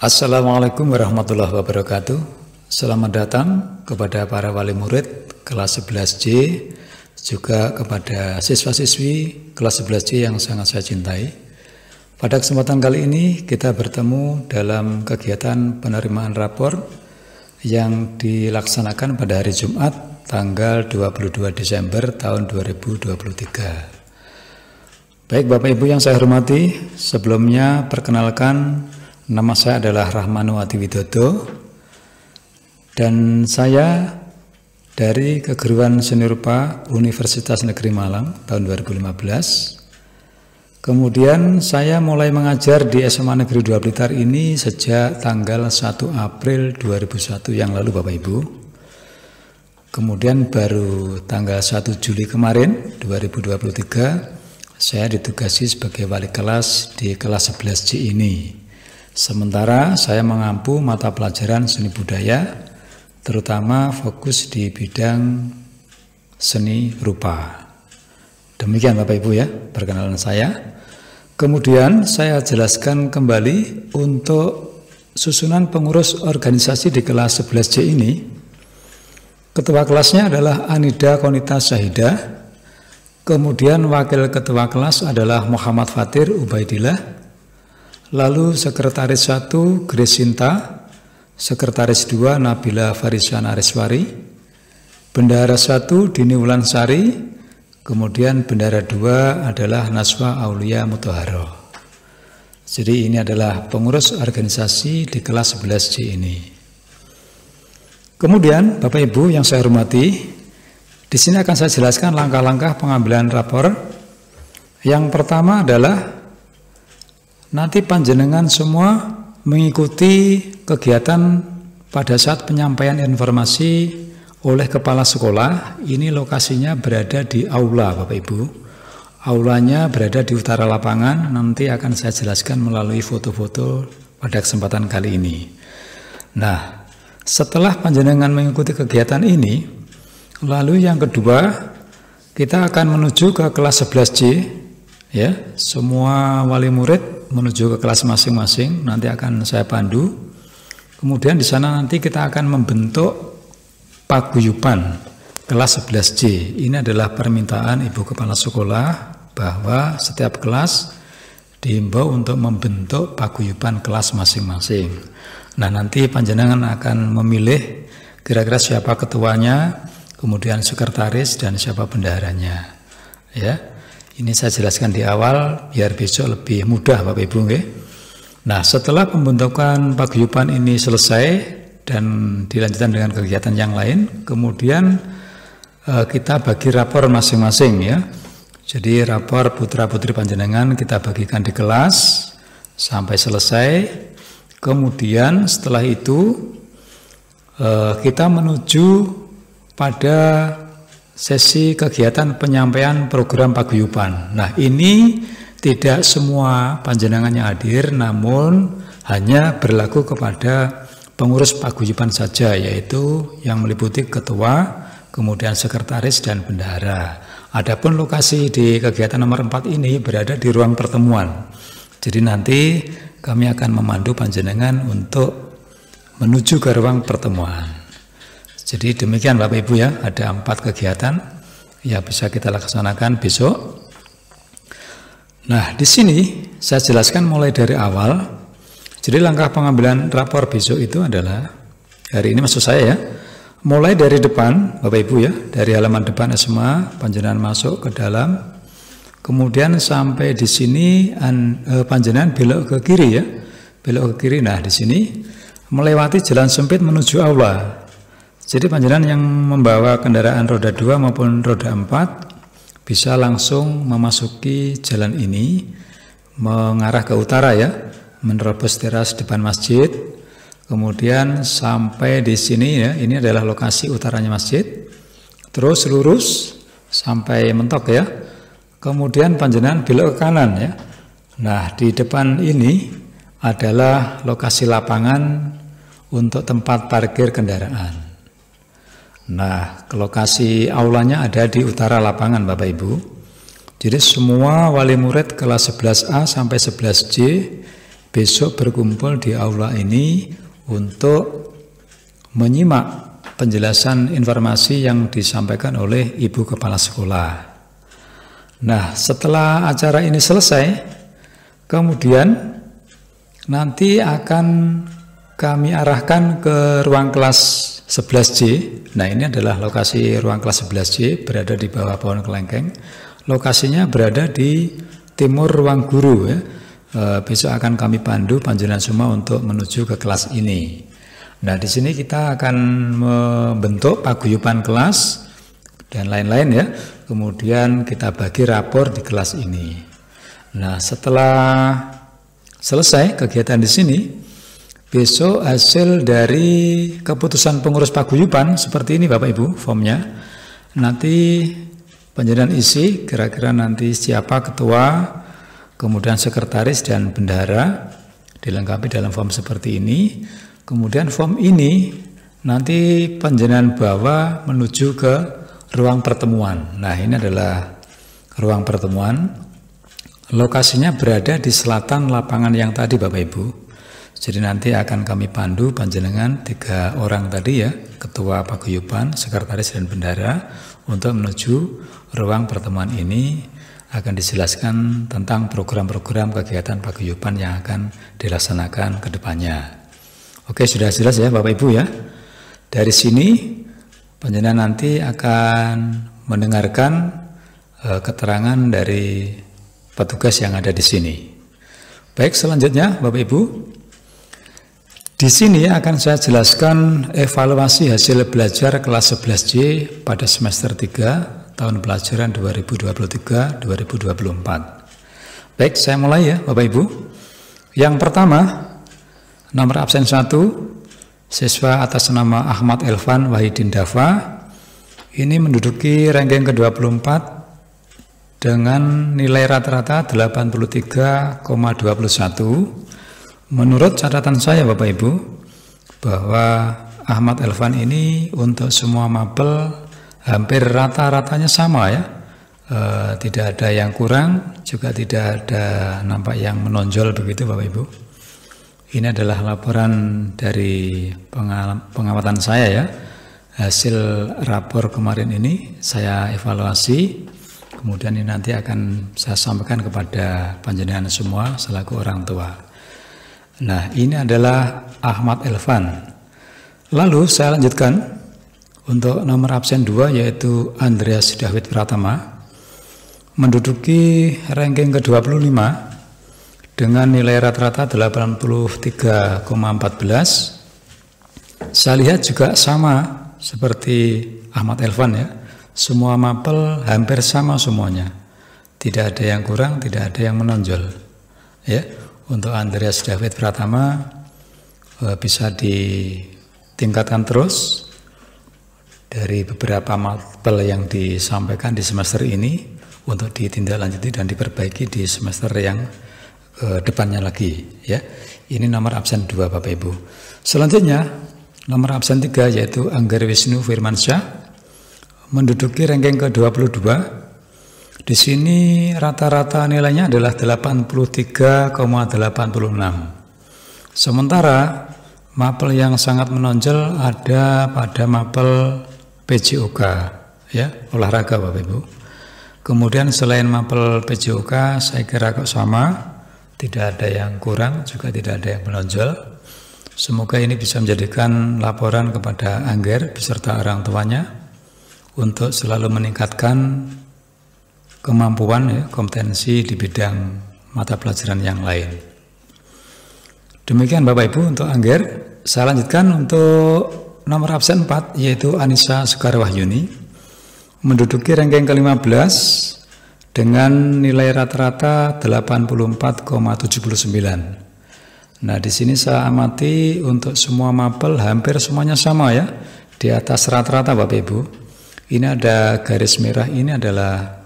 Assalamualaikum warahmatullahi wabarakatuh. Selamat datang kepada para wali murid kelas 11C, juga kepada siswa-siswi kelas 11C yang sangat saya cintai. Pada kesempatan kali ini kita bertemu dalam kegiatan penerimaan rapor yang dilaksanakan pada hari Jumat tanggal 22 Desember tahun 2023. Baik Bapak Ibu yang saya hormati, sebelumnya perkenalkan, nama saya adalah Rahmanu Atiwidodo dan saya dari Keguruan Seni Rupa Universitas Negeri Malang tahun 2015. Kemudian saya mulai mengajar di SMA Negeri 2 Blitar ini sejak tanggal 1 April 2001 yang lalu Bapak Ibu. Kemudian baru tanggal 1 Juli kemarin 2023 saya ditugasi sebagai wali kelas di kelas 11C ini. Sementara saya mengampu mata pelajaran seni budaya, terutama fokus di bidang seni rupa. Demikian Bapak Ibu ya, perkenalan saya. Kemudian saya jelaskan kembali untuk susunan pengurus organisasi di kelas 11C ini. Ketua kelasnya adalah Anida Konita Syahidah. Kemudian wakil ketua kelas adalah Muhammad Fatir Ubaidillah. Lalu sekretaris 1 Grace Sinta, sekretaris 2 Nabila Farisan Ariswari, bendahara 1 Dini Wulansari, kemudian bendahara 2 adalah Naswa Aulia Mutaharo. Jadi ini adalah pengurus organisasi di kelas 11C ini. Kemudian Bapak Ibu yang saya hormati, di sini akan saya jelaskan langkah-langkah pengambilan rapor. Yang pertama adalah nanti panjenengan semua mengikuti kegiatan pada saat penyampaian informasi oleh kepala sekolah. Ini lokasinya berada di aula Bapak Ibu. Aulanya berada di utara lapangan, nanti akan saya jelaskan melalui foto-foto pada kesempatan kali ini. Nah, setelah panjenengan mengikuti kegiatan ini, lalu yang kedua kita akan menuju ke kelas 11C ya. Semua wali murid menuju ke kelas masing-masing, nanti akan saya pandu. Kemudian di sana nanti kita akan membentuk paguyuban kelas 11C. Ini adalah permintaan Ibu Kepala Sekolah bahwa setiap kelas diimbau untuk membentuk paguyuban kelas masing-masing. Nah, nanti panjenengan akan memilih kira-kira siapa ketuanya, kemudian sekretaris dan siapa bendaharanya. Ya. Ini saya jelaskan di awal biar besok lebih mudah Bapak Ibu nggih. Nah, setelah pembentukan paguyuban ini selesai dan dilanjutkan dengan kegiatan yang lain, kemudian kita bagi rapor masing-masing ya. Jadi rapor putra-putri panjenengan kita bagikan di kelas sampai selesai. Kemudian setelah itu kita menuju pada sesi kegiatan penyampaian program paguyuban. Nah, ini tidak semua panjenengan yang hadir, namun hanya berlaku kepada pengurus paguyuban saja, yaitu yang meliputi ketua, kemudian sekretaris dan bendahara. Adapun lokasi di kegiatan nomor 4 ini berada di ruang pertemuan. Jadi nanti kami akan memandu panjenengan untuk menuju ke ruang pertemuan. Jadi demikian Bapak Ibu ya, ada 4 kegiatan ya bisa kita laksanakan besok. Nah, di sini saya jelaskan mulai dari awal. Jadi langkah pengambilan rapor besok itu adalah hari ini maksud saya ya, mulai dari depan Bapak Ibu ya, dari halaman depan SMA panjenengan masuk ke dalam, kemudian sampai di sini panjenengan belok ke kiri ya, belok ke kiri. Nah, di sini melewati jalan sempit menuju aula. Jadi panjenengan yang membawa kendaraan roda 2 maupun roda 4 bisa langsung memasuki jalan ini mengarah ke utara ya, menerobos teras depan masjid. Kemudian sampai di sini ya, ini adalah lokasi utaranya masjid. Terus lurus sampai mentok ya. Kemudian panjenengan belok ke kanan ya. Nah, di depan ini adalah lokasi lapangan untuk tempat parkir kendaraan. Nah, lokasi aulanya ada di utara lapangan Bapak Ibu. Jadi semua wali murid kelas 11A sampai 11C besok berkumpul di aula ini untuk menyimak penjelasan informasi yang disampaikan oleh Ibu Kepala Sekolah. Nah, setelah acara ini selesai, kemudian nanti akan kami arahkan ke ruang kelas 11C. Nah, ini adalah lokasi ruang kelas 11C, berada di bawah pohon kelengkeng. Lokasinya berada di timur ruang guru ya. Besok akan kami pandu panjenengan semua untuk menuju ke kelas ini. Nah, di sini kita akan membentuk paguyuban kelas dan lain-lain ya. Kemudian kita bagi rapor di kelas ini. Nah, setelah selesai kegiatan di sini, besok hasil dari keputusan pengurus paguyuban seperti ini Bapak Ibu formnya. Nanti panjenengan isi kira-kira nanti siapa ketua, kemudian sekretaris dan bendahara, dilengkapi dalam form seperti ini. Kemudian form ini nanti panjenengan bawa menuju ke ruang pertemuan. Nah, ini adalah ruang pertemuan. Lokasinya berada di selatan lapangan yang tadi Bapak Ibu. Jadi nanti akan kami pandu panjenengan 3 orang tadi ya, ketua paguyuban, sekretaris dan bendahara, untuk menuju ruang pertemuan ini. Akan dijelaskan tentang program-program kegiatan paguyuban yang akan dilaksanakan ke depannya. Oke, sudah jelas ya Bapak Ibu ya. Dari sini panjenengan nanti akan mendengarkan keterangan dari petugas yang ada di sini. Baik, selanjutnya Bapak Ibu, di sini akan saya jelaskan evaluasi hasil belajar kelas 11C pada semester 3 tahun pelajaran 2023-2024. Baik, saya mulai ya Bapak Ibu. Yang pertama, nomor absen 1, siswa atas nama Ahmad Elvan Wahidin Dafa. Ini menduduki ranking ke-24 dengan nilai rata-rata 83,21. Menurut catatan saya Bapak Ibu, bahwa Ahmad Elvan ini untuk semua mapel hampir rata-ratanya sama ya. Tidak ada yang kurang, juga tidak ada nampak yang menonjol begitu Bapak Ibu. Ini adalah laporan dari pengamatan saya ya. Hasil rapor kemarin ini saya evaluasi, kemudian ini nanti akan saya sampaikan kepada panjenengan semua selaku orang tua. Nah, ini adalah Ahmad Elvan. Lalu saya lanjutkan untuk nomor absen 2 yaitu Andreas David Pratama, menduduki ranking ke-25 dengan nilai rata-rata 83,14. Saya lihat juga sama seperti Ahmad Elvan ya. Semua mapel hampir sama semuanya. Tidak ada yang kurang, tidak ada yang menonjol. Ya, untuk Andreas David Pratama bisa ditingkatkan terus dari beberapa mapel yang disampaikan di semester ini untuk ditindaklanjuti dan diperbaiki di semester yang depannya lagi ya. Ini nomor absen 2 Bapak Ibu. Selanjutnya nomor absen 3 yaitu Anggar Wisnu Firmansyah, menduduki ranking ke-22. Di sini rata-rata nilainya adalah 83,86. Sementara mapel yang sangat menonjol ada pada mapel PJOK ya, olahraga Bapak Ibu. Kemudian selain mapel PJOK saya kira kok sama. Tidak ada yang kurang, juga tidak ada yang menonjol. Semoga ini bisa menjadikan laporan kepada Angger beserta orang tuanya untuk selalu meningkatkan kemampuan ya, kompetensi di bidang mata pelajaran yang lain. Demikian Bapak Ibu untuk Angger. Saya lanjutkan untuk nomor absen 4 yaitu Anissa Sukarwahyuni, menduduki ranking ke-15 dengan nilai rata-rata 84,79. Nah, di sini saya amati untuk semua mapel hampir semuanya sama ya, di atas rata-rata Bapak Ibu. Ini ada garis merah, ini adalah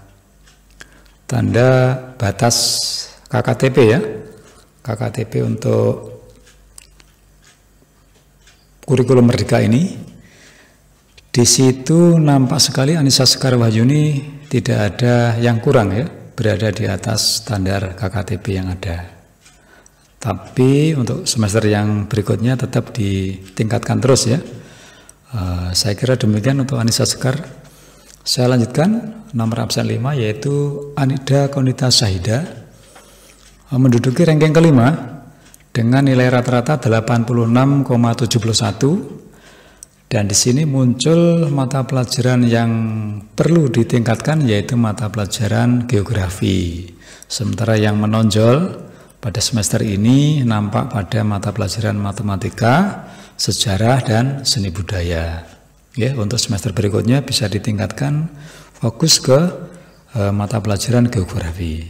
tanda batas KKTP ya. KKTP untuk kurikulum Merdeka ini. Di situ nampak sekali Anissa Sukarwahyuni tidak ada yang kurang ya, berada di atas standar KKTP yang ada. Tapi untuk semester yang berikutnya tetap ditingkatkan terus ya. Saya kira demikian untuk Anissa Sekar. Saya lanjutkan nomor absen 5 yaitu Anida Konita Sahida, menduduki ranking kelima dengan nilai rata-rata 86,71. Dan di sini muncul mata pelajaran yang perlu ditingkatkan yaitu mata pelajaran geografi. Sementara yang menonjol pada semester ini nampak pada mata pelajaran matematika, sejarah dan seni budaya. Ya, untuk semester berikutnya bisa ditingkatkan fokus ke mata pelajaran geografi.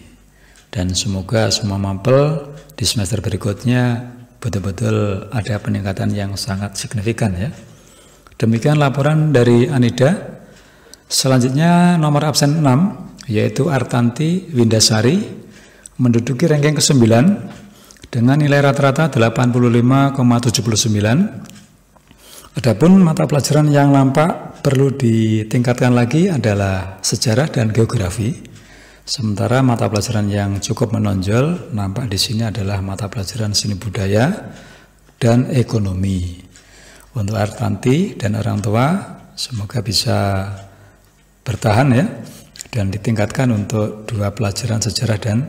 Dan semoga semua mampel di semester berikutnya betul-betul ada peningkatan yang sangat signifikan ya. Demikian laporan dari Anida. Selanjutnya nomor absen 6 yaitu Artanti Windasari, menduduki ranking ke-9 dengan nilai rata-rata 85,79. Adapun mata pelajaran yang nampak perlu ditingkatkan lagi adalah sejarah dan geografi. Sementara mata pelajaran yang cukup menonjol nampak di sini adalah mata pelajaran seni budaya dan ekonomi. Untuk Artanti dan orang tua semoga bisa bertahan ya dan ditingkatkan untuk dua pelajaran sejarah dan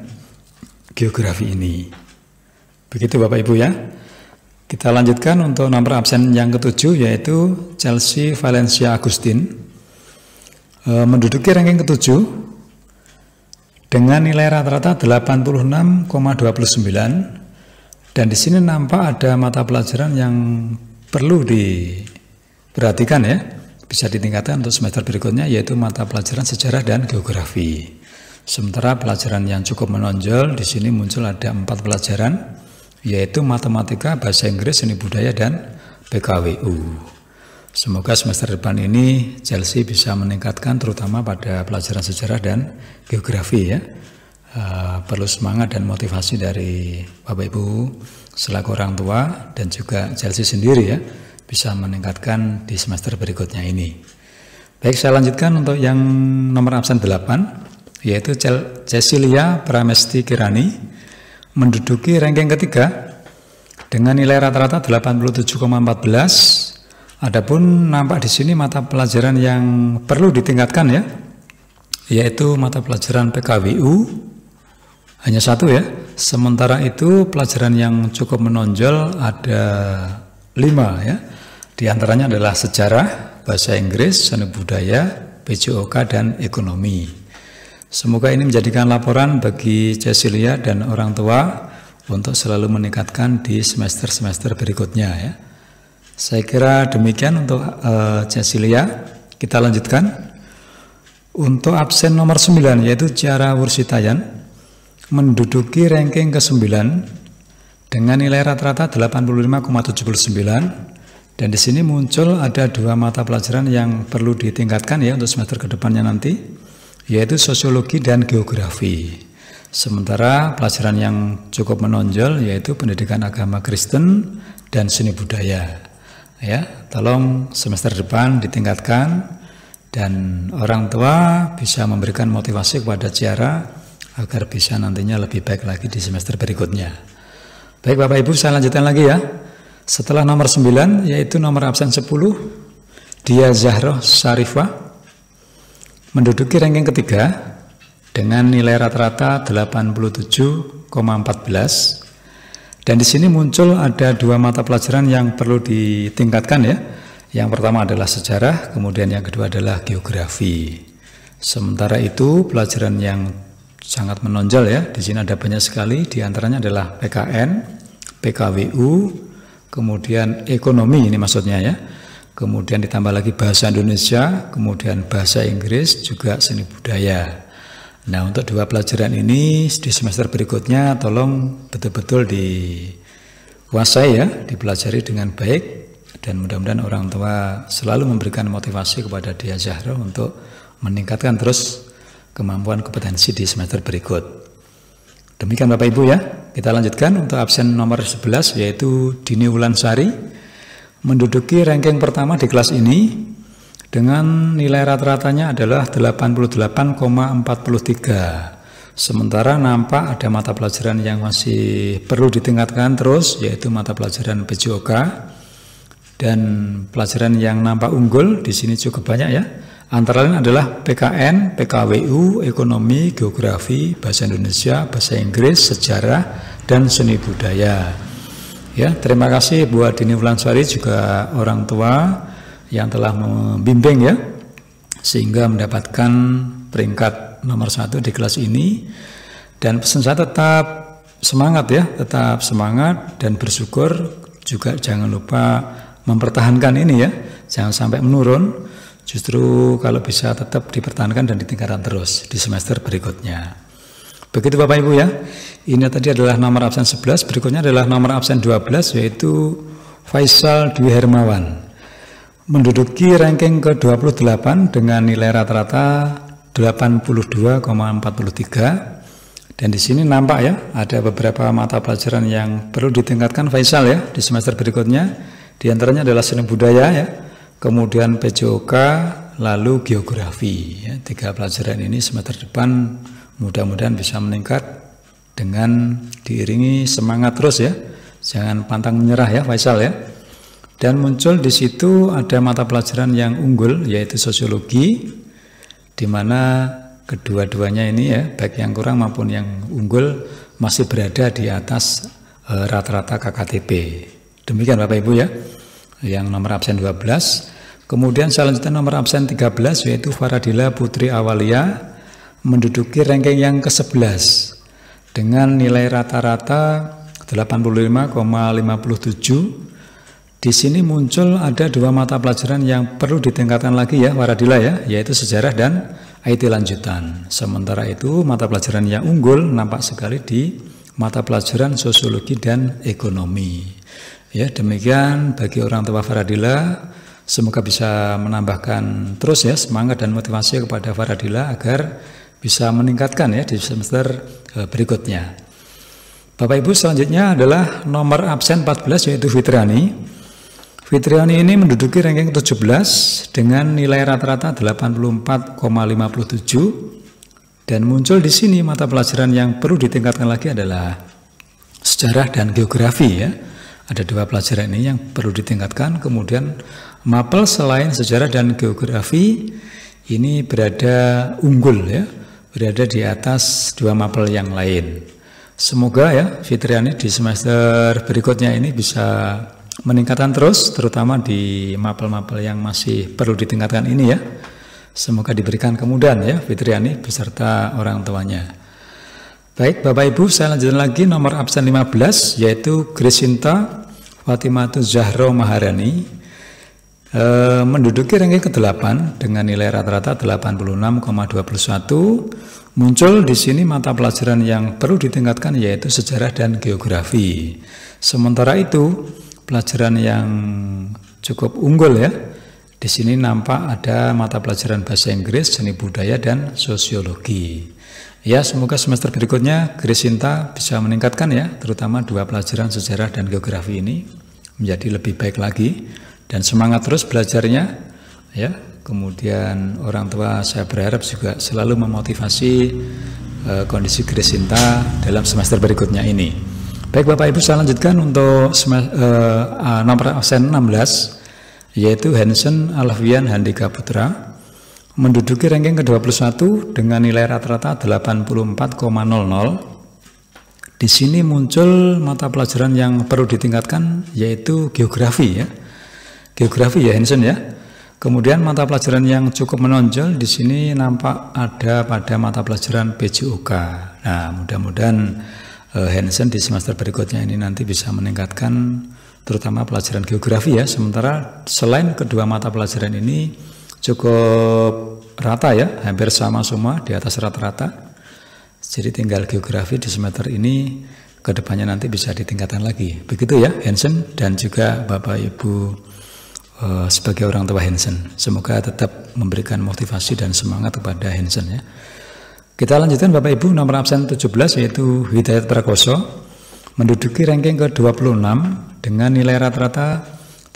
geografi ini. Begitu Bapak Ibu ya. Kita lanjutkan untuk nomor absen yang ke-7 yaitu Chelsea Valencia Agustin, menduduki ranking ke-7 dengan nilai rata-rata 86,29. Dan di sini nampak ada mata pelajaran yang perlu diperhatikan ya, bisa ditingkatkan untuk semester berikutnya yaitu mata pelajaran sejarah dan geografi. Sementara pelajaran yang cukup menonjol di sini muncul ada 4 pelajaran yaitu matematika, bahasa Inggris, seni budaya dan PKWU. Semoga semester depan ini Chelsea bisa meningkatkan terutama pada pelajaran sejarah dan geografi ya. Perlu semangat dan motivasi dari Bapak Ibu selaku orang tua dan juga Chelsea sendiri ya, bisa meningkatkan di semester berikutnya ini. Baik, saya lanjutkan untuk yang nomor absen 8 yaitu Cecilia Pramesti Kirani, menduduki ranking ketiga dengan nilai rata-rata 87,14. Adapun nampak di sini mata pelajaran yang perlu ditingkatkan ya, yaitu mata pelajaran PKWU hanya 1 ya. Sementara itu pelajaran yang cukup menonjol ada 5 ya. Di antaranya adalah sejarah, bahasa Inggris, seni budaya, PJOK dan ekonomi. Semoga ini menjadikan laporan bagi Cecilia dan orang tua untuk selalu meningkatkan di semester-semester berikutnya ya. Saya kira demikian untuk Cecilia. Kita lanjutkan. Untuk absen nomor 9 yaitu Ciara Wursitayan, menduduki ranking ke-9 dengan nilai rata-rata 85,79. Dan di sini muncul ada 2 mata pelajaran yang perlu ditingkatkan ya untuk semester kedepannya nanti, yaitu sosiologi dan geografi. Sementara pelajaran yang cukup menonjol yaitu pendidikan agama Kristen dan seni budaya. Ya, tolong semester depan ditingkatkan dan orang tua bisa memberikan motivasi kepada Ciara agar bisa nantinya lebih baik lagi di semester berikutnya. Baik Bapak Ibu, saya lanjutkan lagi ya. Setelah nomor 9 yaitu nomor absen 10 Dia Zahroh Syarifah, menduduki ranking ketiga dengan nilai rata-rata 87,14. Dan di sini muncul ada 2 mata pelajaran yang perlu ditingkatkan ya. Yang pertama adalah sejarah, kemudian yang kedua adalah geografi. Sementara itu pelajaran yang sangat menonjol ya, di sini ada banyak sekali, di antaranya adalah PKN, PKWU, kemudian ekonomi ini maksudnya ya. Kemudian ditambah lagi bahasa Indonesia, kemudian bahasa Inggris, juga seni budaya. Nah, untuk 2 pelajaran ini di semester berikutnya tolong betul-betul dikuasai ya, dipelajari dengan baik, dan mudah-mudahan orang tua selalu memberikan motivasi kepada Dia Zahroh untuk meningkatkan terus kemampuan kompetensi di semester berikut. Demikian Bapak Ibu ya. Kita lanjutkan untuk absen nomor 11 yaitu Dini Wulansari, menduduki ranking pertama di kelas ini dengan nilai rata-ratanya adalah 88,43. Sementara nampak ada mata pelajaran yang masih perlu ditingkatkan terus, yaitu mata pelajaran PJOK. Dan pelajaran yang nampak unggul di sini cukup banyak ya. Antara lain adalah PKN, PKWU, Ekonomi, Geografi, Bahasa Indonesia, Bahasa Inggris, Sejarah, dan Seni Budaya. Ya, terima kasih buat Dini Wulansari juga orang tua yang telah membimbing ya, sehingga mendapatkan peringkat nomor 1 di kelas ini. Dan pesan saya tetap semangat ya, tetap semangat dan bersyukur, juga jangan lupa mempertahankan ini ya, jangan sampai menurun. Justru kalau bisa tetap dipertahankan dan ditingkatkan terus di semester berikutnya. Begitu Bapak Ibu ya. Ini tadi adalah nomor absen 11, berikutnya adalah nomor absen 12, yaitu Faisal Dwi Hermawan. Menduduki ranking ke-28 dengan nilai rata-rata 82,43. Dan di sini nampak ya, ada beberapa mata pelajaran yang perlu ditingkatkan Faisal ya di semester berikutnya. Di antaranya adalah Seni Budaya ya, kemudian PJOK, lalu Geografi ya. 3 pelajaran ini semester depan mudah-mudahan bisa meningkat dengan diiringi semangat terus ya. Jangan pantang menyerah ya Faisal ya. Dan muncul di situ ada mata pelajaran yang unggul, yaitu Sosiologi, di mana kedua-duanya ini ya, baik yang kurang maupun yang unggul masih berada di atas rata-rata KKTP. Demikian Bapak Ibu ya, yang nomor absen 12. Kemudian selanjutnya nomor absen 13, yaitu Faradila Putri Awalia, menduduki ranking yang ke-11 dengan nilai rata-rata 85,57. Di sini muncul ada 2 mata pelajaran yang perlu ditingkatkan lagi ya Faradila ya, yaitu Sejarah dan IT lanjutan. Sementara itu mata pelajaran yang unggul nampak sekali di mata pelajaran Sosiologi dan Ekonomi. Ya, demikian bagi orang tua Faradila, semoga bisa menambahkan terus ya semangat dan motivasi kepada Faradila agar bisa meningkatkan ya di semester berikutnya. Bapak Ibu, selanjutnya adalah nomor absen 14, yaitu Fitriani. Fitriani ini menduduki ranking 17 dengan nilai rata-rata 84,57. Dan muncul di sini mata pelajaran yang perlu ditingkatkan lagi adalah Sejarah dan Geografi ya. Ada 2 pelajaran ini yang perlu ditingkatkan. Kemudian mapel selain Sejarah dan Geografi ini berada unggul ya, berada di atas 2 mapel yang lain. Semoga ya Fitriani di semester berikutnya ini bisa meningkatkan terus, terutama di mapel-mapel yang masih perlu ditingkatkan ini ya. Semoga diberikan kemudahan ya Fitriani beserta orang tuanya. Baik Bapak Ibu, saya lanjutkan lagi nomor absen 15, yaitu Grisinta Fatimatu Zahra Maharani, menduduki ranking ke-8 dengan nilai rata-rata 86,21. Muncul di sini mata pelajaran yang perlu ditingkatkan, yaitu Sejarah dan Geografi. Sementara itu pelajaran yang cukup unggul ya, di sini nampak ada mata pelajaran Bahasa Inggris, Seni Budaya, dan Sosiologi. Ya, semoga semester berikutnya Grisinta bisa meningkatkan ya, terutama 2 pelajaran Sejarah dan Geografi ini menjadi lebih baik lagi dan semangat terus belajarnya ya. Kemudian orang tua saya berharap juga selalu memotivasi kondisi Grisinta dalam semester berikutnya ini. Baik Bapak Ibu, saya lanjutkan untuk nomor absen 16, yaitu Hansen Alfian Handika Putra, menduduki ranking ke-21 dengan nilai rata-rata 84,00. Di sini muncul mata pelajaran yang perlu ditingkatkan, yaitu Geografi ya. Geografi ya Hansen ya. Kemudian mata pelajaran yang cukup menonjol di sini nampak ada pada mata pelajaran PJOK. Nah, mudah-mudahan Hansen di semester berikutnya ini nanti bisa meningkatkan terutama pelajaran Geografi ya. Sementara selain kedua mata pelajaran ini cukup rata ya, hampir sama semua di atas rata-rata. Jadi tinggal Geografi di semester ini, kedepannya nanti bisa ditingkatkan lagi. Begitu ya Hansen dan juga Bapak Ibu sebagai orang tua Hansen. Semoga tetap memberikan motivasi dan semangat kepada Hansen ya. Kita lanjutkan Bapak Ibu, nomor absen 17 yaitu Hidayat Prakoso, menduduki ranking ke-26 dengan nilai rata-rata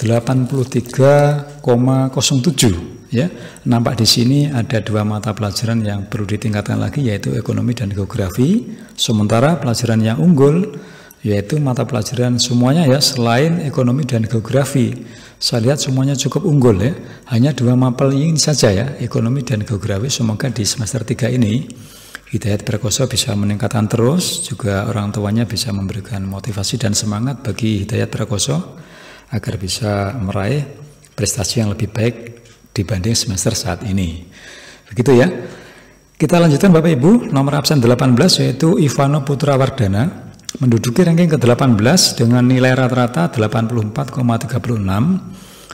83,07 ya. Nampak di sini ada 2 mata pelajaran yang perlu ditingkatkan lagi, yaitu ekonomi dan geografi. Sementara pelajaran yang unggul yaitu mata pelajaran semuanya ya, selain ekonomi dan geografi. Saya lihat semuanya cukup unggul ya. Hanya 2 mapel ini saja ya, ekonomi dan geografi. Semoga di semester 3 ini Hidayat Prakoso bisa meningkatkan terus, juga orang tuanya bisa memberikan motivasi dan semangat bagi Hidayat Prakoso agar bisa meraih prestasi yang lebih baik dibanding semester saat ini. Begitu ya. Kita lanjutkan Bapak Ibu, nomor absen 18 yaitu Ivano Putra Wardana, menduduki ranking ke-18 dengan nilai rata-rata 84,36.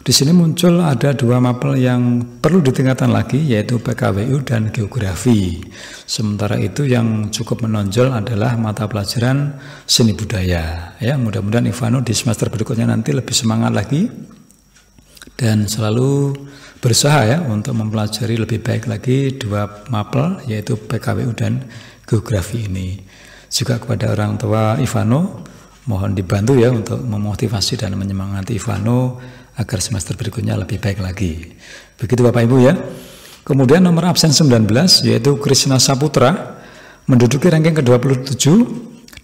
Di sini muncul ada 2 mapel yang perlu ditingkatkan lagi, yaitu PKWU dan geografi. Sementara itu yang cukup menonjol adalah mata pelajaran seni budaya. Ya, mudah-mudahan Ivano di semester berikutnya nanti lebih semangat lagi dan selalu berusaha ya untuk mempelajari lebih baik lagi 2 mapel, yaitu PKWU dan geografi ini. Juga kepada orang tua Ivano, mohon dibantu ya untuk memotivasi dan menyemangati Ivano agar semester berikutnya lebih baik lagi. Begitu Bapak Ibu ya. Kemudian nomor absen 19 yaitu Krishna Saputra, menduduki ranking ke-27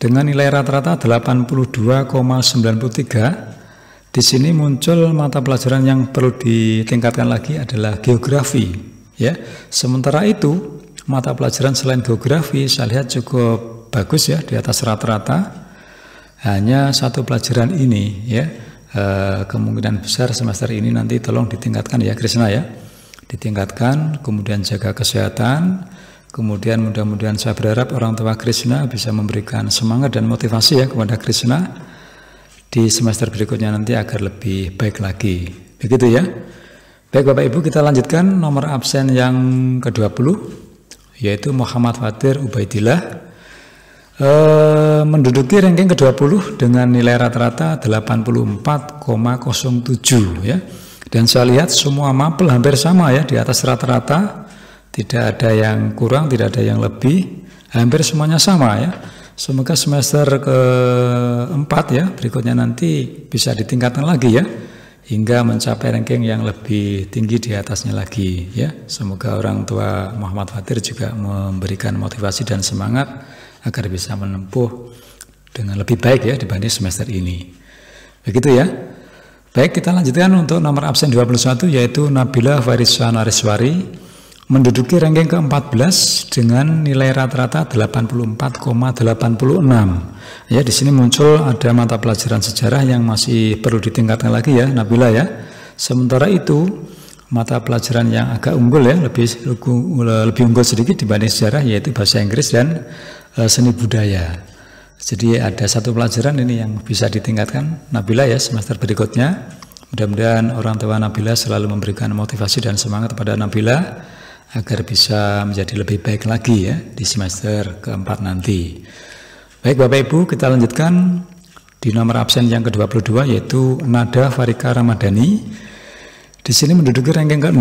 dengan nilai rata-rata 82,93. Di sini muncul mata pelajaran yang perlu ditingkatkan lagi adalah geografi ya. Sementara itu mata pelajaran selain geografi saya lihat cukup bagus ya, di atas rata-rata. Hanya 1 pelajaran ini ya, kemungkinan besar semester ini nanti tolong ditingkatkan ya Krishna ya, ditingkatkan. Kemudian jaga kesehatan. Kemudian mudah-mudahan saya berharap orang tua Krishna bisa memberikan semangat dan motivasi ya kepada Krishna di semester berikutnya nanti agar lebih baik lagi. Begitu ya. Baik Bapak Ibu, kita lanjutkan nomor absen yang ke-20 yaitu Muhammad Fatir Ubaidillah, menduduki ranking ke-20 dengan nilai rata-rata 84,07 ya. Dan saya lihat semua mapel hampir sama ya, di atas rata-rata, tidak ada yang kurang, tidak ada yang lebih, hampir semuanya sama ya. Semoga semester ke-4 ya berikutnya nanti bisa ditingkatkan lagi ya, hingga mencapai ranking yang lebih tinggi di atasnya lagi ya. Semoga orang tua Muhammad Fatir juga memberikan motivasi dan semangat agar bisa menempuh dengan lebih baik ya dibanding semester ini. Begitu ya. Baik, kita lanjutkan untuk nomor absen 21 yaitu Nabila Farisa Nariswari, menduduki ranking ke-14 dengan nilai rata-rata 84,86. Ya, di sini muncul ada mata pelajaran sejarah yang masih perlu ditingkatkan lagi ya Nabila ya. Sementara itu mata pelajaran yang agak unggul ya, lebih unggul sedikit dibanding sejarah, yaitu bahasa Inggris dan seni budaya. Jadi ada 1 pelajaran ini yang bisa ditingkatkan Nabila ya semester berikutnya. Mudah-mudahan orang tua Nabila selalu memberikan motivasi dan semangat kepada Nabila agar bisa menjadi lebih baik lagi ya di semester ke-4 nanti. Baik Bapak Ibu, kita lanjutkan di nomor absen yang ke-22 yaitu Nada Farika Ramadhani. Di sini menduduki ranking ke-6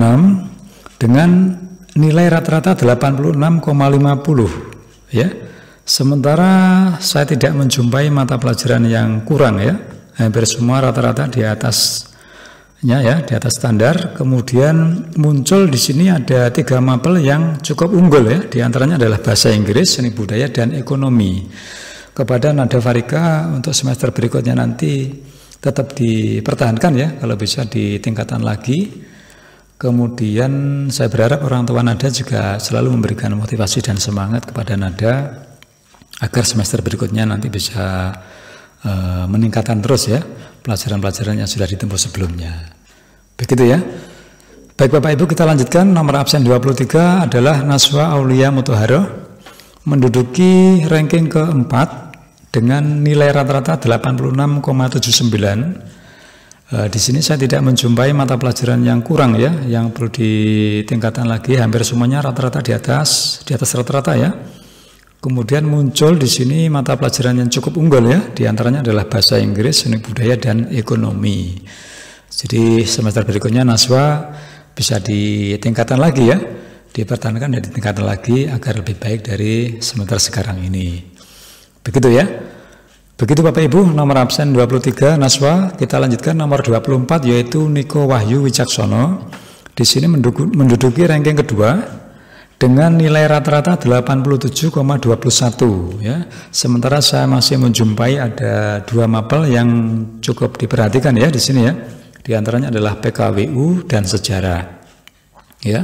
dengan nilai rata-rata 86,50 ya. Sementara saya tidak menjumpai mata pelajaran yang kurang ya, hampir semua rata-rata di atasnya ya, di atas standar. Kemudian muncul di sini ada 3 mapel yang cukup unggul ya, di antaranya adalah bahasa Inggris, seni budaya dan ekonomi. Kepada Nada Farika untuk semester berikutnya nanti tetap dipertahankan ya, kalau bisa ditingkatkan lagi. Kemudian saya berharap orang tua Nada juga selalu memberikan motivasi dan semangat kepada Nada agar semester berikutnya nanti bisa meningkatkan terus ya pelajaran-pelajaran yang sudah ditempuh sebelumnya. Begitu ya. Baik Bapak Ibu, kita lanjutkan. Nomor absen 23 adalah Naswa Aulia Mutahharoh, menduduki ranking ke-4 dengan nilai rata-rata 86,79. Di sini saya tidak menjumpai mata pelajaran yang kurang ya, yang perlu ditingkatkan lagi. Hampir semuanya rata-rata di atas rata-rata ya. Kemudian muncul di sini mata pelajaran yang cukup unggul ya, di antaranya adalah bahasa Inggris, seni budaya dan ekonomi. Jadi semester berikutnya Naswa bisa ditingkatkan lagi ya, dipertahankan dan ditingkatkan lagi agar lebih baik dari semester sekarang ini. Begitu ya. Begitu Bapak Ibu, nomor absen 23 Naswa. Kita lanjutkan nomor 24 yaitu Niko Wahyu Wicaksono, di sini menduduki ranking kedua dengan nilai rata-rata 87,21 ya. Sementara saya masih menjumpai ada 2 mapel yang cukup diperhatikan ya di sini ya. Di antaranya adalah PKWU dan sejarah. Ya.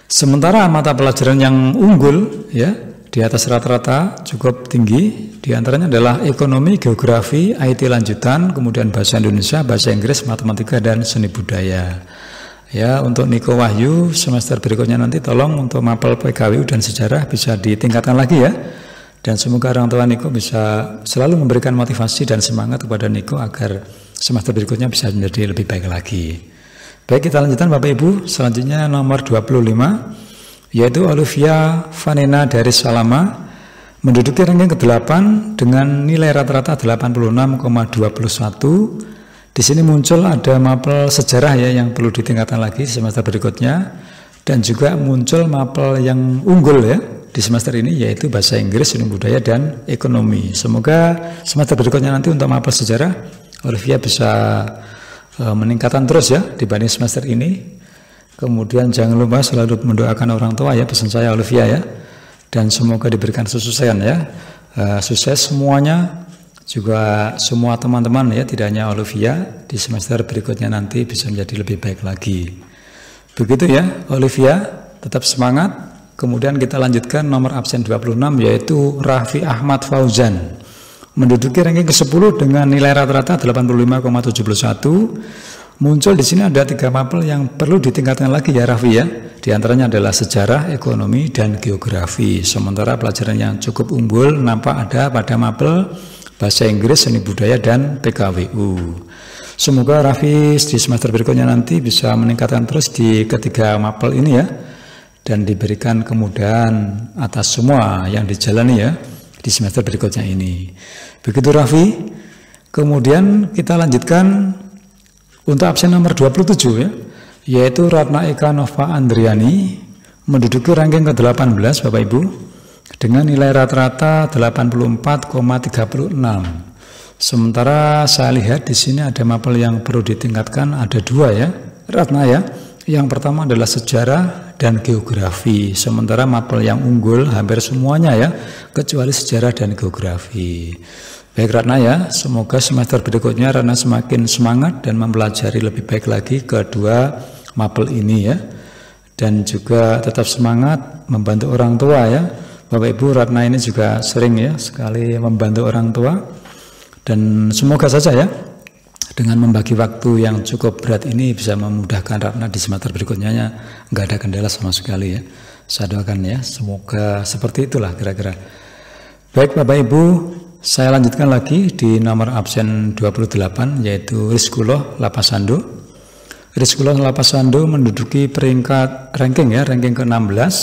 Sementara mata pelajaran yang unggul ya di atas rata-rata cukup tinggi, di antaranya adalah ekonomi, geografi, IT lanjutan, kemudian bahasa Indonesia, bahasa Inggris, matematika, dan seni budaya. Ya, untuk Niko Wahyu semester berikutnya nanti tolong untuk mapel PKWU dan sejarah bisa ditingkatkan lagi ya. Dan semoga orang tua Niko bisa selalu memberikan motivasi dan semangat kepada Niko agar semester berikutnya bisa menjadi lebih baik lagi. Baik, kita lanjutkan Bapak Ibu. Selanjutnya nomor 25 yaitu Olivia Vanena dari Salama, menduduki ranking ke-8 dengan nilai rata-rata 86,21. Di sini muncul ada mapel sejarah ya yang perlu ditingkatkan lagi di semester berikutnya, dan juga muncul mapel yang unggul ya di semester ini yaitu bahasa Inggris, seni budaya, dan ekonomi. Semoga semester berikutnya nanti untuk mapel sejarah Olivia bisa meningkatkan terus ya dibanding semester ini. Kemudian jangan lupa selalu mendoakan orang tua ya, pesan saya Olivia ya, dan semoga diberikan kesuksesan ya, sukses semuanya, juga semua teman-teman ya, tidak hanya Olivia, di semester berikutnya nanti bisa menjadi lebih baik lagi. Begitu ya Olivia, tetap semangat. Kemudian kita lanjutkan nomor absen 26 yaitu Raffi Ahmad Fauzan, menduduki ranking ke-10 dengan nilai rata-rata 85,71. Muncul di sini ada 3 mapel yang perlu ditingkatkan lagi ya Raffi ya. Di antaranya adalah sejarah, ekonomi, dan geografi. Sementara pelajaran yang cukup unggul nampak ada pada mapel bahasa Inggris, seni budaya, dan PKWU. Semoga Raffi di semester berikutnya nanti bisa meningkatkan terus di ketiga mapel ini ya, dan diberikan kemudahan atas semua yang dijalani ya di semester berikutnya ini. Begitu Raffi. Kemudian kita lanjutkan untuk absen nomor 27 ya, yaitu Ratna Eka Nova Andriani, menduduki ranking ke-18 Bapak Ibu dengan nilai rata-rata 84,36. Sementara saya lihat di sini ada mapel yang perlu ditingkatkan, ada 2 ya Ratna ya. Yang pertama adalah sejarah dan geografi. Sementara mapel yang unggul hampir semuanya ya, kecuali sejarah dan geografi. Baik Ratna ya, semoga semester berikutnya Ratna semakin semangat dan mempelajari lebih baik lagi kedua mapel ini ya. Dan juga tetap semangat membantu orang tua ya. Bapak Ibu, Ratna ini juga sering ya sekali membantu orang tua. Dan semoga saja ya dengan membagi waktu yang cukup berat ini bisa memudahkan Ratna di semester berikutnya, nggak ada kendala sama sekali ya. Saya doakan ya, semoga seperti itulah kira-kira. Baik Bapak Ibu, saya lanjutkan lagi di nomor absen 28 yaitu Rizkuloh Lapasando. Rizkuloh Lapasando menduduki peringkat ranking ke-16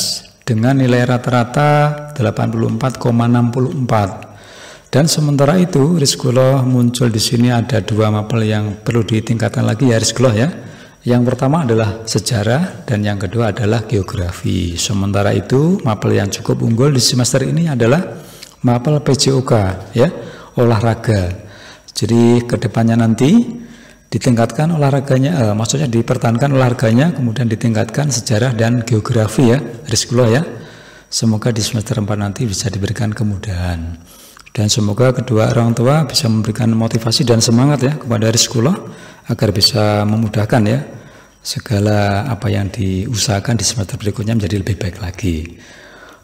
dengan nilai rata-rata 84,64. Dan sementara itu Rizkuloh muncul di sini ada 2 mapel yang perlu ditingkatkan lagi ya Rizkuloh ya. Yang pertama adalah sejarah dan yang kedua adalah geografi. Sementara itu mapel yang cukup unggul di semester ini adalah mapel PJOK ya, olahraga. Jadi kedepannya nanti ditingkatkan olahraganya, maksudnya dipertahankan olahraganya, kemudian ditingkatkan sejarah dan geografi ya Rizkuloh ya. Semoga di semester 4 nanti bisa diberikan kemudahan. Dan semoga kedua orang tua bisa memberikan motivasi dan semangat ya kepada Rizkuloh agar bisa memudahkan ya segala apa yang diusahakan di semester berikutnya menjadi lebih baik lagi.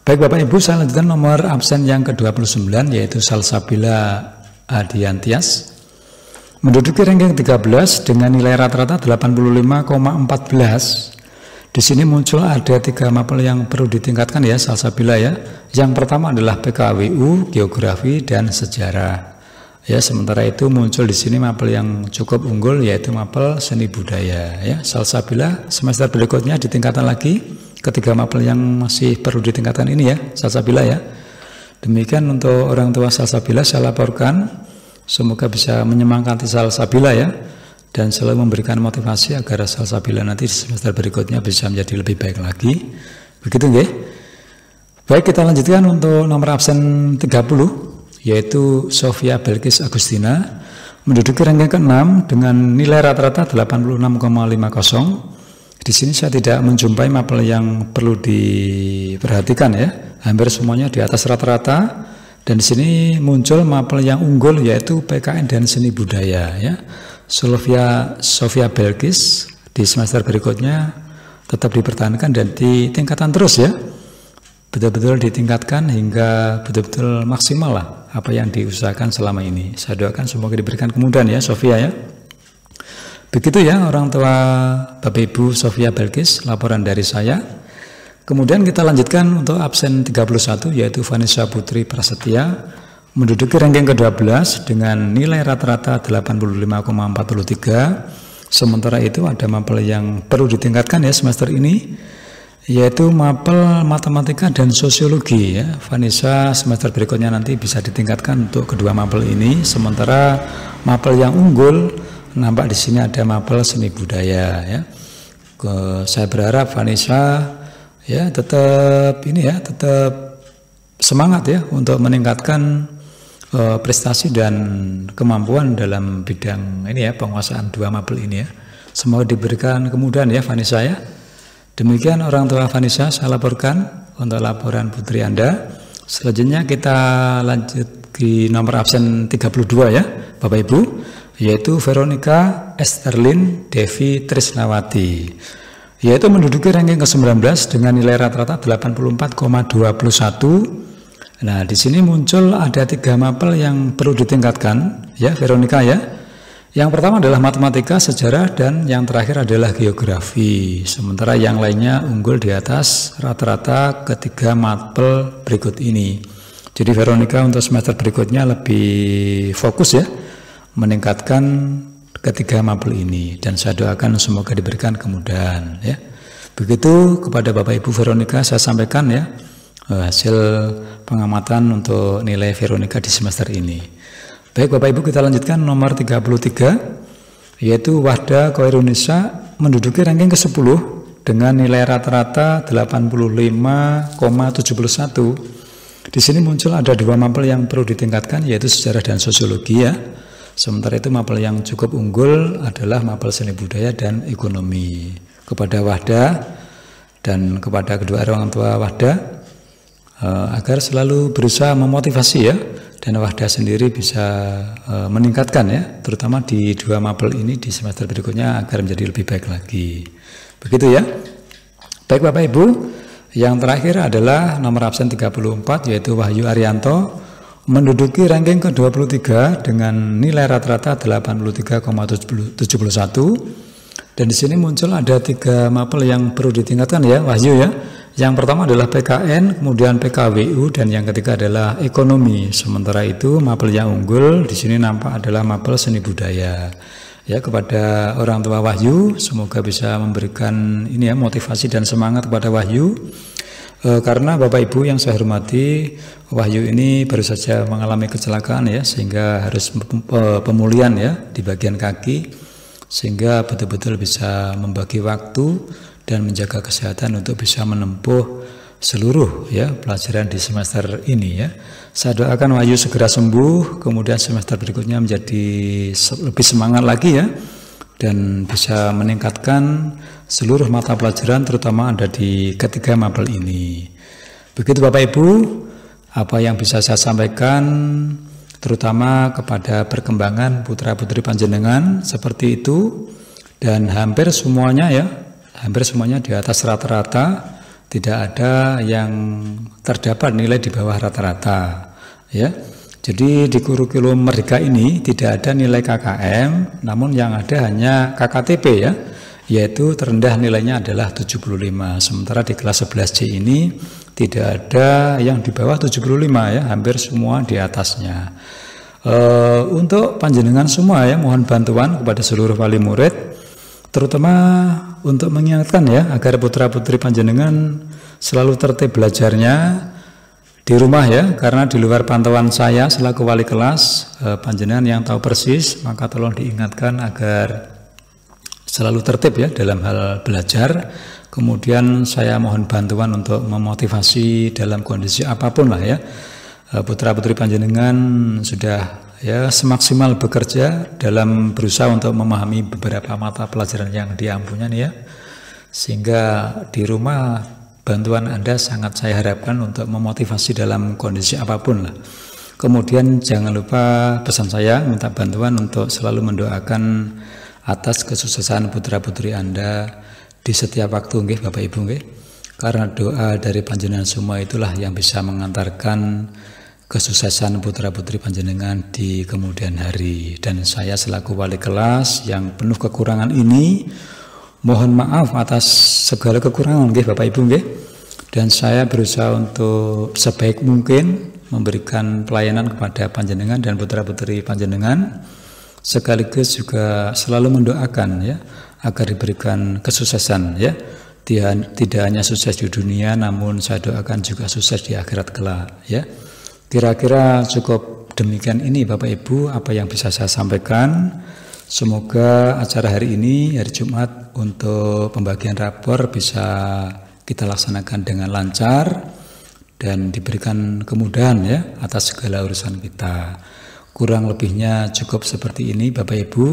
Baik Bapak Ibu, saya lanjutkan nomor absen yang ke-29 yaitu Salsabila Adiantias, menduduki ranking 13 dengan nilai rata-rata 85,14. Di sini muncul ada 3 mapel yang perlu ditingkatkan ya Salsabila ya. Yang pertama adalah PKWU, geografi, dan sejarah. Ya, sementara itu muncul di sini mapel yang cukup unggul yaitu mapel seni budaya ya. Salsabila semester berikutnya ditingkatkan lagi. Ketiga mapel yang masih perlu ditingkatkan ini ya Salsabila ya. Demikian untuk orang tua Salsabila saya laporkan. Semoga bisa menyemangati Salsabila ya, dan selalu memberikan motivasi agar Salsabila nanti di semester berikutnya bisa menjadi lebih baik lagi. Begitu nggih? Baik, kita lanjutkan untuk nomor absen 30 yaitu Sofia Belkis Agustina, menduduki ranking ke-6 dengan nilai rata-rata 86,50. Di sini saya tidak menjumpai mapel yang perlu diperhatikan ya. Hampir semuanya di atas rata-rata. Dan di sini muncul mapel yang unggul yaitu PKN dan seni budaya ya. Sofia Belkis di semester berikutnya tetap dipertahankan dan ditingkatkan terus ya. Betul-betul ditingkatkan hingga betul-betul maksimal lah apa yang diusahakan selama ini. Saya doakan semoga diberikan kemudahan ya Sofia ya. Begitu ya orang tua Bapak Ibu Sofia Belkis, laporan dari saya. Kemudian kita lanjutkan untuk absen 31 yaitu Vanessa Putri Prasetya menduduki ranking ke-12 dengan nilai rata-rata 85,43. Sementara itu ada mapel yang perlu ditingkatkan ya semester ini yaitu mapel matematika dan sosiologi ya. Vanessa semester berikutnya nanti bisa ditingkatkan untuk kedua mapel ini. Sementara mapel yang unggul nampak di sini ada mapel seni budaya ya. Saya berharap Vanessa ya tetap semangat ya untuk meningkatkan prestasi dan kemampuan dalam bidang ini ya, penguasaan dua mapel ini ya. Semoga diberikan kemudahan ya Vanessa ya. Demikian orang tua Vanessa saya laporkan untuk laporan putri Anda. Selanjutnya kita lanjut di nomor absen 32 ya Bapak Ibu, yaitu Veronica Esterlin Devi Trisnawati, yaitu menduduki ranking ke-19 dengan nilai rata-rata 84,21. Nah, di sini muncul ada 3 mapel yang perlu ditingkatkan ya Veronica ya. Yang pertama adalah matematika, sejarah, dan yang terakhir adalah geografi. Sementara yang lainnya unggul di atas rata-rata ketiga mapel berikut ini. Jadi Veronica untuk semester berikutnya lebih fokus ya meningkatkan ketiga mapel ini, dan saya doakan semoga diberikan kemudahan ya. Begitu kepada Bapak Ibu Veronica saya sampaikan ya hasil pengamatan untuk nilai Veronica di semester ini. Baik Bapak Ibu, kita lanjutkan nomor 33 yaitu Wahda Koirunisa menduduki ranking ke-10 dengan nilai rata-rata 85,71. Di sini muncul ada 2 mapel yang perlu ditingkatkan yaitu sejarah dan sosiologi ya. Sementara itu mapel yang cukup unggul adalah mapel seni budaya dan ekonomi. Kepada Wahda dan kepada kedua orang tua Wahda agar selalu berusaha memotivasi ya, dan Wahda sendiri bisa meningkatkan ya, terutama di 2 mapel ini di semester berikutnya agar menjadi lebih baik lagi. Begitu ya. Baik Bapak Ibu, yang terakhir adalah nomor absen 34 yaitu Wahyu Arianto menduduki ranking ke-23 dengan nilai rata-rata 83,71. Dan di sini muncul ada 3 mapel yang perlu ditingkatkan ya Wahyu ya. Yang pertama adalah PKN, kemudian PKWU, dan yang ketiga adalah ekonomi. Sementara itu mapel yang unggul di sini nampak adalah mapel seni budaya. Ya, kepada orang tua Wahyu semoga bisa memberikan ini ya motivasi dan semangat kepada Wahyu. Karena Bapak Ibu yang saya hormati, Wahyu ini baru saja mengalami kecelakaan ya, sehingga harus pemulihan ya di bagian kaki, sehingga betul-betul bisa membagi waktu dan menjaga kesehatan untuk bisa menempuh seluruh ya pelajaran di semester ini ya. Saya doakan Wahyu segera sembuh, kemudian semester berikutnya menjadi lebih semangat lagi ya, dan bisa meningkatkan seluruh mata pelajaran terutama ada di ketiga mapel ini. Begitu Bapak Ibu apa yang bisa saya sampaikan terutama kepada perkembangan putra-putri panjenengan seperti itu, dan hampir semuanya di atas rata-rata, tidak ada yang terdapat nilai di bawah rata-rata ya. Jadi di kurikulum Merdeka ini tidak ada nilai KKM, namun yang ada hanya KKTP ya, yaitu terendah nilainya adalah 75. Sementara di kelas 11C ini tidak ada yang di bawah 75 ya, hampir semua di atasnya. Untuk panjenengan semua ya, mohon bantuan kepada seluruh wali murid, terutama untuk mengingatkan ya agar putra-putri panjenengan selalu tertib belajarnya di rumah ya, karena di luar pantauan saya selaku wali kelas, panjenengan yang tahu persis, maka tolong diingatkan agar selalu tertib ya dalam hal belajar. Kemudian saya mohon bantuan untuk memotivasi dalam kondisi apapun lah ya. Putra-putri panjenengan sudah ya semaksimal bekerja dalam berusaha untuk memahami beberapa mata pelajaran yang diampunya nih ya. Sehingga di rumah bantuan Anda sangat saya harapkan untuk memotivasi dalam kondisi apapun lah. Kemudian jangan lupa pesan saya, minta bantuan untuk selalu mendoakan atas kesuksesan putra-putri Anda di setiap waktu nggih Bapak Ibu nggih. Karena doa dari panjenengan semua itulah yang bisa mengantarkan kesuksesan putra-putri panjenengan di kemudian hari. Dan saya selaku wali kelas yang penuh kekurangan ini, mohon maaf atas segala kekurangan nggih Bapak Ibu nggih. Dan saya berusaha untuk sebaik mungkin memberikan pelayanan kepada panjenengan dan putra-putri panjenengan, sekaligus juga selalu mendoakan ya agar diberikan kesuksesan ya. Tidak hanya sukses di dunia, namun saya doakan juga sukses di akhirat kelak ya. Kira-kira cukup demikian ini Bapak Ibu apa yang bisa saya sampaikan. Semoga acara hari ini, hari Jumat, untuk pembagian rapor bisa kita laksanakan dengan lancar dan diberikan kemudahan ya atas segala urusan kita. Kurang lebihnya cukup seperti ini Bapak Ibu.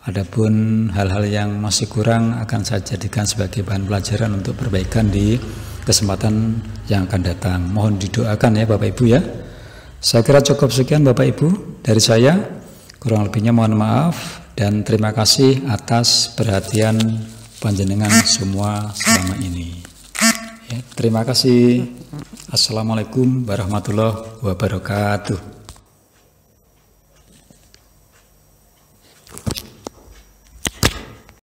Adapun hal-hal yang masih kurang akan saya jadikan sebagai bahan pelajaran untuk perbaikan di kesempatan yang akan datang. Mohon didoakan ya Bapak Ibu ya. Saya kira cukup sekian Bapak Ibu dari saya. Kurang lebihnya mohon maaf dan terima kasih atas perhatian panjenengan semua selama ini. Ya, terima kasih. Assalamualaikum warahmatullahi wabarakatuh.